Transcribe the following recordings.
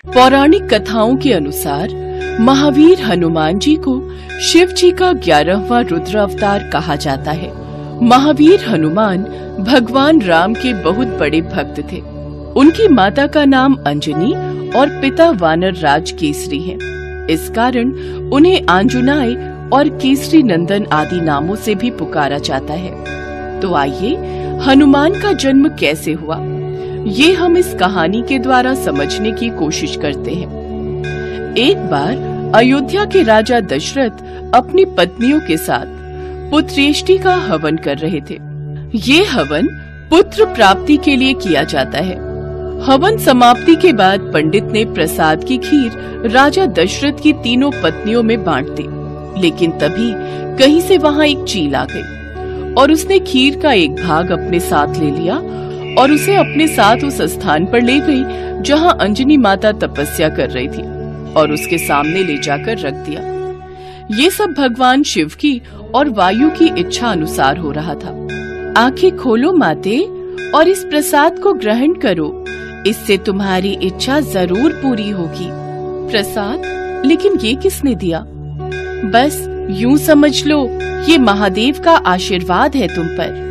पौराणिक कथाओं के अनुसार महावीर हनुमान जी को शिव जी का 11वां रुद्र अवतार कहा जाता है। महावीर हनुमान भगवान राम के बहुत बड़े भक्त थे। उनकी माता का नाम अंजनी और पिता वानर राज केसरी हैं। इस कारण उन्हें आंजुनाय और केसरी नंदन आदि नामों से भी पुकारा जाता है। तो आइए हनुमान का जन्म कैसे हुआ, ये हम इस कहानी के द्वारा समझने की कोशिश करते हैं। एक बार अयोध्या के राजा दशरथ अपनी पत्नियों के साथ पुत्रेष्टि का हवन कर रहे थे। ये हवन पुत्र प्राप्ति के लिए किया जाता है। हवन समाप्ति के बाद पंडित ने प्रसाद की खीर राजा दशरथ की तीनों पत्नियों में बांट दी, लेकिन तभी कहीं से वहाँ एक चील आ गई और उसने खीर का एक भाग अपने साथ ले लिया और उसे अपने साथ उस स्थान पर ले गई जहाँ अंजनी माता तपस्या कर रही थी और उसके सामने ले जाकर रख दिया। ये सब भगवान शिव की और वायु की इच्छा अनुसार हो रहा था। आंखें खोलो माते और इस प्रसाद को ग्रहण करो, इससे तुम्हारी इच्छा जरूर पूरी होगी। प्रसाद? लेकिन ये किसने दिया? बस यूं समझ लो, ये महादेव का आशीर्वाद है तुम पर।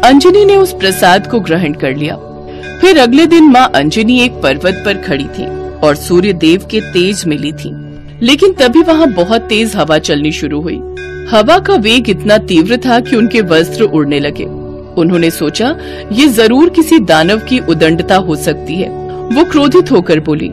अंजनी ने उस प्रसाद को ग्रहण कर लिया। फिर अगले दिन माँ अंजनी एक पर्वत पर खड़ी थी और सूर्य देव के तेज में ली थी। लेकिन तभी वहाँ बहुत तेज हवा चलनी शुरू हुई। हवा का वेग इतना तीव्र था कि उनके वस्त्र उड़ने लगे। उन्होंने सोचा ये जरूर किसी दानव की उदंडता हो सकती है। वो क्रोधित होकर बोली,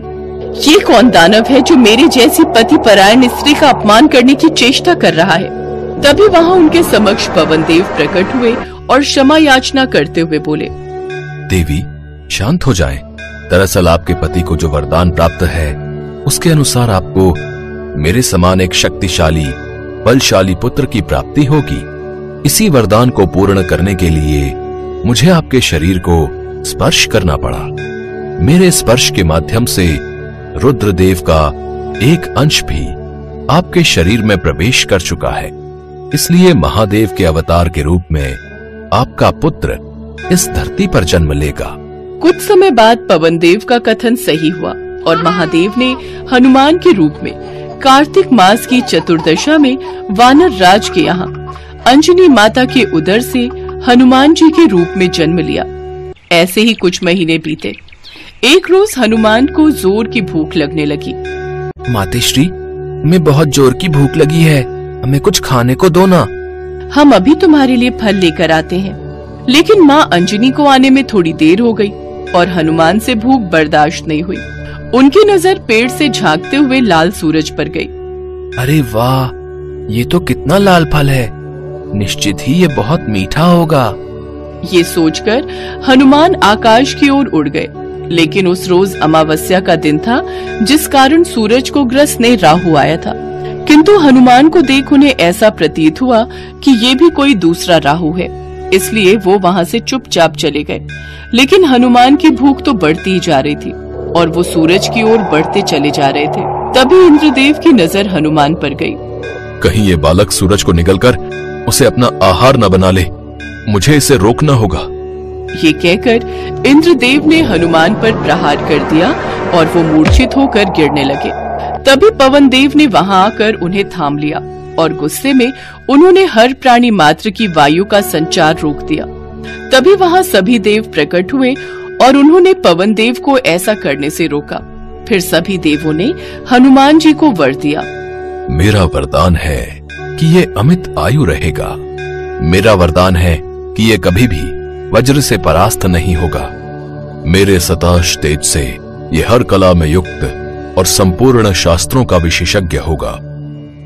ये कौन दानव है जो मेरे जैसी पति परायण स्त्री का अपमान करने की चेष्टा कर रहा है? तभी वहाँ उनके समक्ष पवन देव प्रकट हुए और क्षमा याचना करते हुए बोले, देवी शांत हो जाएं। दरअसल आपके पति को जो वरदान प्राप्त है उसके अनुसार आपको मेरे समान एक शक्तिशाली बलशाली पुत्र की प्राप्ति होगी। इसी वरदान को पूर्ण करने के लिए मुझे आपके शरीर को स्पर्श करना पड़ा। मेरे स्पर्श के माध्यम से रुद्रदेव का एक अंश भी आपके शरीर में प्रवेश कर चुका है। इसलिए महादेव के अवतार के रूप में आपका पुत्र इस धरती पर जन्म लेगा। कुछ समय बाद पवन देव का कथन सही हुआ और महादेव ने हनुमान के रूप में कार्तिक मास की चतुर्दशा में वानर राज के यहाँ अंजनी माता के उदर से हनुमान जी के रूप में जन्म लिया। ऐसे ही कुछ महीने बीते। एक रोज हनुमान को जोर की भूख लगने लगी। मातेश्री, हमें बहुत जोर की भूख लगी है, हमें कुछ खाने को दो ना। हम अभी तुम्हारे लिए फल लेकर आते हैं। लेकिन माँ अंजनी को आने में थोड़ी देर हो गई और हनुमान से भूख बर्दाश्त नहीं हुई। उनकी नजर पेड़ से झांकते हुए लाल सूरज पर गई। अरे वाह, ये तो कितना लाल फल है, निश्चित ही ये बहुत मीठा होगा। ये सोचकर हनुमान आकाश की ओर उड़ गए। लेकिन उस रोज अमावस्या का दिन था, जिस कारण सूरज को ग्रसने राहु आया था। किंतु हनुमान को देख उन्हें ऐसा प्रतीत हुआ कि ये भी कोई दूसरा राहु है, इसलिए वो वहाँ से चुपचाप चले गए। लेकिन हनुमान की भूख तो बढ़ती ही जा रही थी और वो सूरज की ओर बढ़ते चले जा रहे थे। तभी इंद्रदेव की नजर हनुमान पर गई। कहीं ये बालक सूरज को निगलकर उसे अपना आहार न बना ले, मुझे इसे रोकना होगा। ये कहकर इंद्रदेव ने हनुमान पर प्रहार कर दिया और वो मूर्छित होकर गिरने लगे। तभी पवन देव ने वहां आकर उन्हें थाम लिया और गुस्से में उन्होंने हर प्राणी मात्र की वायु का संचार रोक दिया। तभी वहां सभी देव प्रकट हुए और उन्होंने पवन देव को ऐसा करने से रोका। फिर सभी देवों ने हनुमान जी को वर दिया। मेरा वरदान है कि ये अमित आयु रहेगा। मेरा वरदान है कि ये कभी भी वज्र से परास्त नहीं होगा। मेरे सताश तेज से ये हर कला में युक्त और संपूर्ण शास्त्रों का विशेषज्ञ होगा।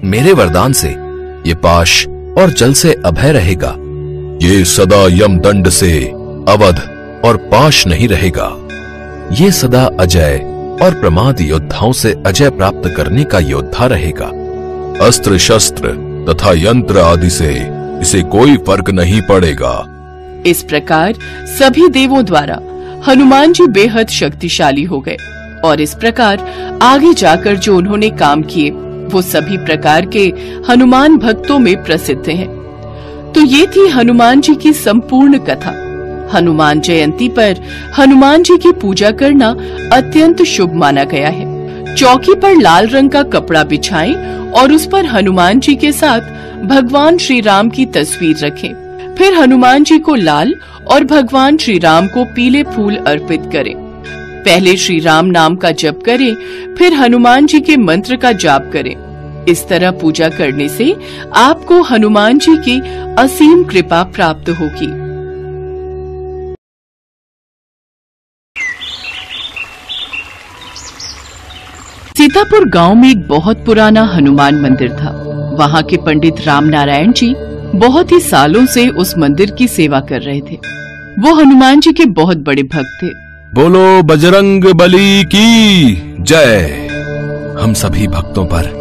मेरे वरदान से ये पाश और जल से अभय रहेगा। ये सदा यम दंड से अवध और पाश नहीं रहेगा। ये सदा अजय और प्रमाद योद्धाओं से अजय प्राप्त करने का योद्धा रहेगा। अस्त्र शस्त्र तथा यंत्र आदि से इसे कोई फर्क नहीं पड़ेगा। इस प्रकार सभी देवों द्वारा हनुमान जी बेहद शक्तिशाली हो गए और इस प्रकार आगे जाकर जो उन्होंने काम किए वो सभी प्रकार के हनुमान भक्तों में प्रसिद्ध हैं। तो ये थी हनुमान जी की संपूर्ण कथा। हनुमान जयंती पर हनुमान जी की पूजा करना अत्यंत शुभ माना गया है। चौकी पर लाल रंग का कपड़ा बिछाएं और उस पर हनुमान जी के साथ भगवान श्री राम की तस्वीर रखें। फिर हनुमान जी को लाल और भगवान श्री राम को पीले फूल अर्पित करें। पहले श्री राम नाम का जप करें, फिर हनुमान जी के मंत्र का जाप करें। इस तरह पूजा करने से आपको हनुमान जी की असीम कृपा प्राप्त होगी। सीतापुर गांव में एक बहुत पुराना हनुमान मंदिर था। वहां के पंडित राम नारायण जी बहुत ही सालों से उस मंदिर की सेवा कर रहे थे। वो हनुमान जी के बहुत बड़े भक्त थे। बोलो बजरंग बली की जय। हम सभी भक्तों पर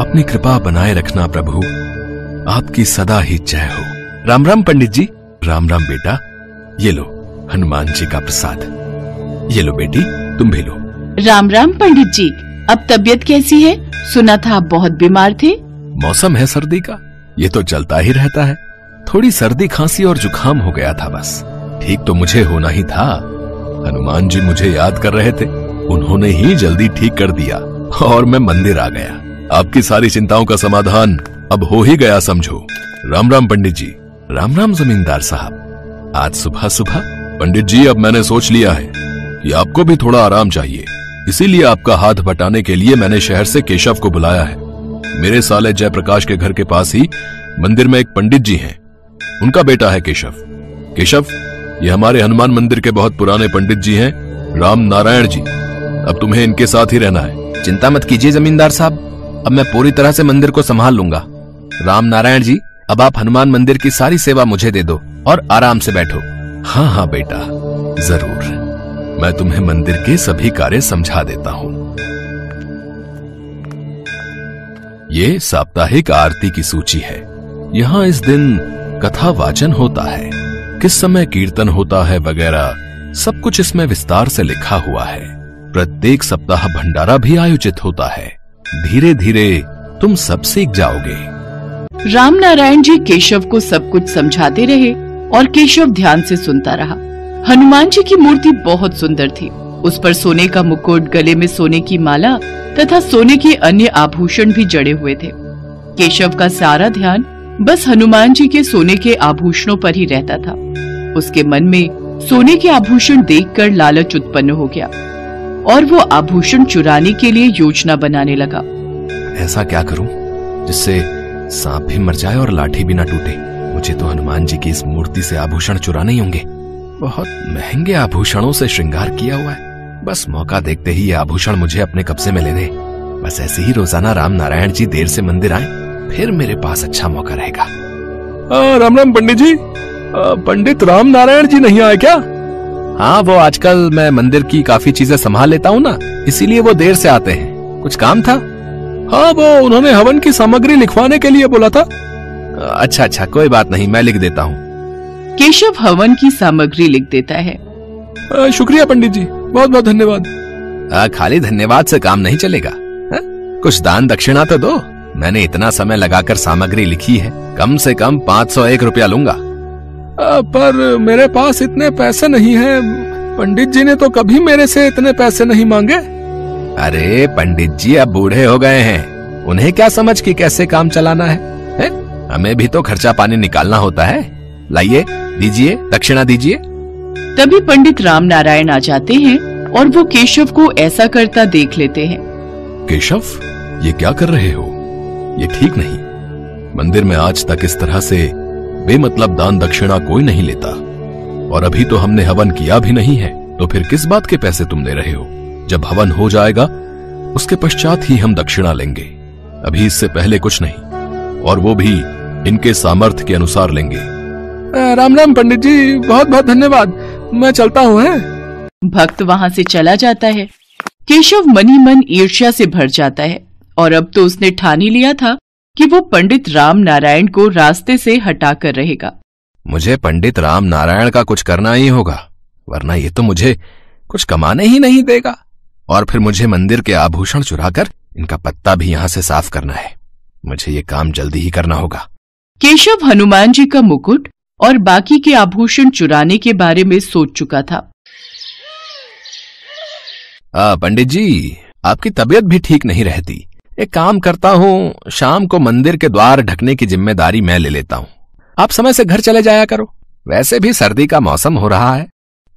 अपनी कृपा बनाए रखना प्रभु, आपकी सदा ही जय हो। राम राम पंडित जी। राम राम बेटा, ये लो हनुमान जी का प्रसाद। ये लो बेटी, तुम भी लो। राम राम पंडित जी, अब तबीयत कैसी है? सुना था आप बहुत बीमार थे। मौसम है सर्दी का, ये तो चलता ही रहता है। थोड़ी सर्दी खांसी और जुकाम हो गया था बस। ठीक तो मुझे होना ही था। हनुमान जी मुझे याद कर रहे थे, उन्होंने ही जल्दी ठीक कर दिया और मैं मंदिर आ गया। आपकी सारी चिंताओं का समाधान अब हो ही गया समझो। राम राम पंडित जी। राम राम जमींदार साहब। आज सुबह सुबह पंडित जी, अब मैंने सोच लिया है कि आपको भी थोड़ा आराम चाहिए, इसीलिए आपका हाथ बटाने के लिए मैंने शहर से केशव को बुलाया है। मेरे साले जयप्रकाश के घर के पास ही मंदिर में एक पंडित जी हैं, उनका बेटा है केशव। केशव, ये हमारे हनुमान मंदिर के बहुत पुराने पंडित जी हैं, राम नारायण जी। अब तुम्हें इनके साथ ही रहना है। चिंता मत कीजिए जमींदार साहब, अब मैं पूरी तरह से मंदिर को संभाल लूंगा। राम नारायण जी, अब आप हनुमान मंदिर की सारी सेवा मुझे दे दो और आराम से बैठो। हाँ हाँ बेटा, जरूर। मैं तुम्हें मंदिर के सभी कार्य समझा देता हूँ। ये साप्ताहिक आरती की सूची है। यहाँ इस दिन कथा वाचन होता है, किस समय कीर्तन होता है वगैरह सब कुछ इसमें विस्तार से लिखा हुआ है। प्रत्येक सप्ताह भंडारा भी आयोजित होता है। धीरे धीरे तुम सब सीख जाओगे। राम नारायण जी केशव को सब कुछ समझाते रहे और केशव ध्यान से सुनता रहा। हनुमान जी की मूर्ति बहुत सुंदर थी। उस पर सोने का मुकुट, गले में सोने की माला तथा सोने के अन्य आभूषण भी जड़े हुए थे। केशव का सारा ध्यान बस हनुमान जी के सोने के आभूषणों पर ही रहता था। उसके मन में सोने के आभूषण देखकर लालच उत्पन्न हो गया और वो आभूषण चुराने के लिए योजना बनाने लगा। ऐसा क्या करूं जिससे सांप भी मर जाए और लाठी भी ना टूटे? मुझे तो हनुमान जी की इस मूर्ति से आभूषण चुराने ही होंगे। बहुत महंगे आभूषणों से श्रृंगार किया हुआ है। बस मौका देखते ही ये आभूषण मुझे अपने कब्जे में ले ले। बस ऐसे ही रोजाना राम नारायण जी देर से मंदिर आए, फिर मेरे पास अच्छा मौका रहेगा। राम राम पंडित जी। पंडित राम नारायण जी नहीं आए क्या? हाँ, वो आजकल मैं मंदिर की काफी चीजें संभाल लेता हूँ ना, इसीलिए वो देर से आते हैं। कुछ काम था? हाँ, वो उन्होंने हवन की सामग्री लिखवाने के लिए बोला था। अच्छा अच्छा, कोई बात नहीं, मैं लिख देता हूँ। केशव हवन की सामग्री लिख देता है। शुक्रिया पंडित जी, बहुत बहुत धन्यवाद। खाली धन्यवाद से काम नहीं चलेगा। कुछ दान दक्षिणा तो दो। मैंने इतना समय लगाकर सामग्री लिखी है, कम से कम 501 रुपया लूंगा। पर मेरे पास इतने पैसे नहीं हैं। पंडित जी ने तो कभी मेरे से इतने पैसे नहीं मांगे। अरे पंडित जी अब बूढ़े हो गए हैं, उन्हें क्या समझ कि कैसे काम चलाना है? हमें भी तो खर्चा पानी निकालना होता है। लाइए, दीजिए, दक्षिणा दीजिए। तभी पंडित राम नारायण आ जाते हैं और वो केशव को ऐसा करता देख लेते हैं। केशव, ये क्या कर रहे हो? ये ठीक नहीं। मंदिर में आज तक इस तरह से बेमतलब दान दक्षिणा कोई नहीं लेता, और अभी तो हमने हवन किया भी नहीं है, तो फिर किस बात के पैसे तुम ले रहे हो? जब हवन हो जाएगा उसके पश्चात ही हम दक्षिणा लेंगे। अभी इससे पहले कुछ नहीं, और वो भी इनके सामर्थ्य के अनुसार लेंगे। राम राम पंडित जी, बहुत बहुत धन्यवाद। मैं चलता हूँ। भक्त वहाँ से चला जाता है। केशव मन ही मन ईर्ष्या से भर जाता है और अब तो उसने ठान ही लिया था कि वो पंडित राम नारायण को रास्ते से हटा कर रहेगा। मुझे पंडित राम नारायण का कुछ करना ही होगा, वरना ये तो मुझे कुछ कमाने ही नहीं देगा, और फिर मुझे मंदिर के आभूषण चुराकर इनका पत्ता भी यहाँ से साफ करना है। मुझे ये काम जल्दी ही करना होगा। केशव हनुमान जी का मुकुट और बाकी के आभूषण चुराने के बारे में सोच चुका था। पंडित जी, आपकी तबीयत भी ठीक नहीं रहती। एक काम करता हूं, शाम को मंदिर के द्वार ढकने की जिम्मेदारी मैं ले लेता हूं। आप समय से घर चले जाया करो, वैसे भी सर्दी का मौसम हो रहा है।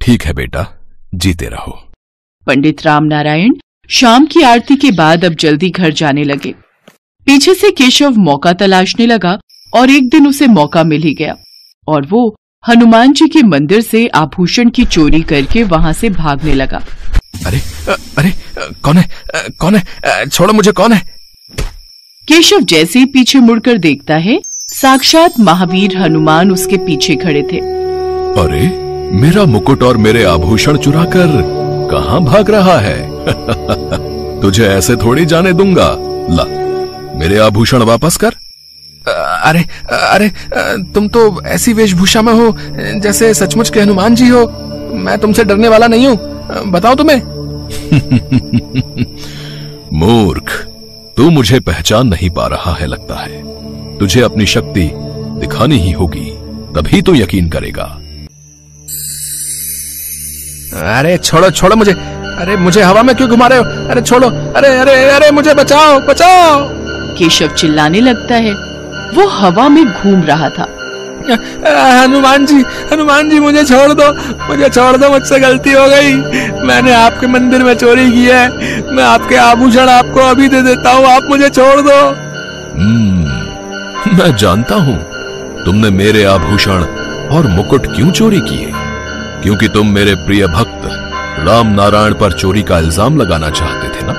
ठीक है बेटा, जीते रहो। पंडित रामनारायण शाम की आरती के बाद अब जल्दी घर जाने लगे। पीछे से केशव मौका तलाशने लगा और एक दिन उसे मौका मिल ही गया और वो हनुमान जी के मंदिर से आभूषण की चोरी करके वहां से भागने लगा। अरे अरे कौन है, कौन है? छोड़ो मुझे, कौन है? केशव जैसे ही पीछे मुड़कर देखता है, साक्षात महावीर हनुमान उसके पीछे खड़े थे। अरे, मेरा मुकुट और मेरे आभूषण चुराकर कहां भाग रहा है? तुझे ऐसे थोड़ी जाने दूंगा। ला, मेरे आभूषण वापस कर। अरे अरे, तुम तो ऐसी वेशभूषा में हो जैसे सचमुच के हनुमान जी हो। मैं तुमसे डरने वाला नहीं हूं, बताओ तुम्हें। मूर्ख, तू मुझे पहचान नहीं पा रहा है लगता है। तुझे अपनी शक्ति दिखानी ही होगी, तभी तो यकीन करेगा। अरे छोड़ो छोड़ो मुझे। अरे मुझे हवा में क्यों घुमा रहे हो? अरे छोड़ो। अरे अरे अरे, मुझे बचाओ बचाओ। केशव चिल्लाने लगता है। वो हवा में घूम रहा था। हनुमान जी मुझे छोड़ दो, मुझे छोड़ दो, मुझसे गलती हो गई। मैंने आपके मंदिर में चोरी की है। मैं आपके आभूषण आपको अभी दे देता हूँ, आप मुझे छोड़ दो। मैं जानता हूँ तुमने मेरे आभूषण और मुकुट क्यों चोरी किए। क्योंकि तुम मेरे प्रिय भक्त राम नारायण पर चोरी का इल्जाम लगाना चाहते थे ना।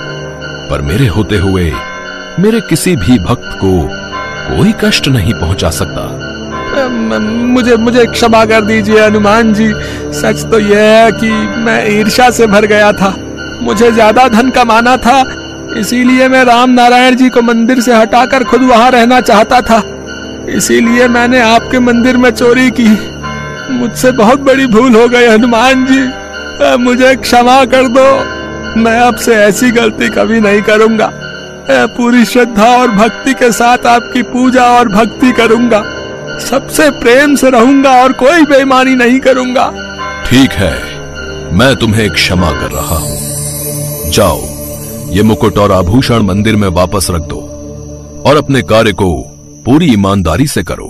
पर मेरे होते हुए मेरे किसी भी भक्त को कोई कष्ट नहीं पहुंचा सकता। मुझे क्षमा कर दीजिए हनुमान जी। सच तो यह है कि मैं ईर्ष्या से भर गया था। मुझे ज्यादा धन कमाना था, इसीलिए मैं राम नारायण जी को मंदिर से हटाकर खुद वहां रहना चाहता था। इसीलिए मैंने आपके मंदिर में चोरी की। मुझसे बहुत बड़ी भूल हो गई हनुमान जी, मुझे क्षमा कर दो। मैं अब से ऐसी गलती कभी नहीं करूंगा। पूरी श्रद्धा और भक्ति के साथ आपकी पूजा और भक्ति करूंगा। सबसे प्रेम से रहूंगा और कोई बेईमानी नहीं करूंगा। ठीक है, मैं तुम्हें क्षमा कर रहा हूं। जाओ, ये मुकुट और आभूषण मंदिर में वापस रख दो और अपने कार्य को पूरी ईमानदारी से करो।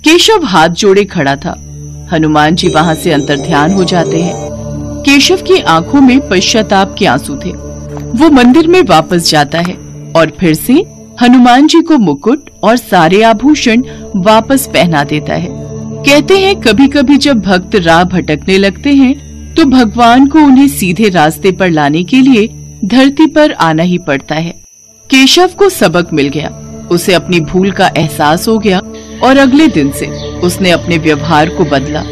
केशव हाथ जोड़े खड़ा था। हनुमान जी वहां से अंतर्ध्यान हो जाते हैं। केशव की आंखों में पश्चाताप के आंसू थे। वो मंदिर में वापस जाता है और फिर से हनुमान जी को मुकुट और सारे आभूषण वापस पहना देता है। कहते हैं कभी कभी जब भक्त राह भटकने लगते हैं तो भगवान को उन्हें सीधे रास्ते पर लाने के लिए धरती पर आना ही पड़ता है। केशव को सबक मिल गया। उसे अपनी भूल का एहसास हो गया और अगले दिन से उसने अपने व्यवहार को बदला।